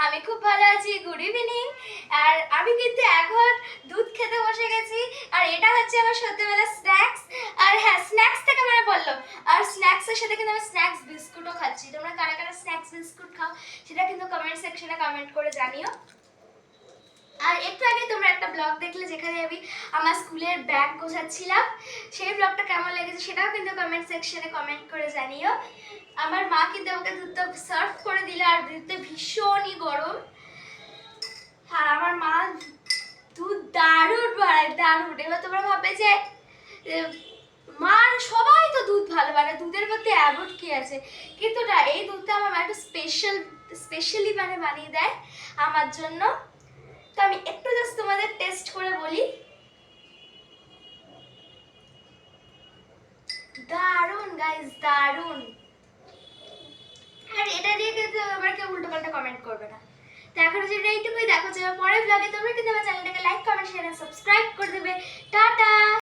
আমি খুব ভালো আছি। Good evening. আর আমি কিন্তু এখন দুধ খেতে বসে গেছি। আর এটা হচ্ছে আমার সন্ধ্যেবেলা স্ন্যাক্স। আর হ্যাঁ, স্ন্যাক্স থেকে মনে পড়লো, আর স্ন্যাক্সের সাথে কিন্তু আমি স্ন্যাক্স বিস্কুটও খাচ্ছি। তোমরা কারা কারা স্ন্যাক্স বিস্কুট খাও সেটা কিন্তু কমেন্ট সেকশনে কমেন্ট করে জানিও। আর একটু আগে তোমরা একটা ব্লগ দেখলে যেখানে আমি আমার স্কুলের ব্যাগ গোছাচ্ছিলাম, সেই ব্লগটা কেমন লেগেছে সেটাও কিন্তু কমেন্ট সেকশনে কমেন্ট করে জানিও। আমার মা কিন্তু আমাকে দুধটা সার্ভ করে দিল, আর দুধটা ভীষণই গরম। আর আমার মা দুধ দারুণ বানায়, দারুণ। এবার তোমরা ভাববে যে মার সবাই তো দুধ ভালো বানায়, দুধের মধ্যে এমন কি আছে, কিন্তু না, এই দুধটা আমার মা একটু স্পেশালি বানিয়ে দেয় আমার জন্য। তো আমি একটু জাস্ট তোমাদের টেস্ট করে বলি। দারুণ গাইস, দারুণ। আর এটা দিয়ে কিন্তু আবার কেউ উল্টো পাল্টা কমেন্ট করবে না। তো এখন যদি এইটুকুই, দেখো যে পরের ব্লগে। তোমরা কিন্তু আমার চ্যানেলটাকে লাইক, কমেন্ট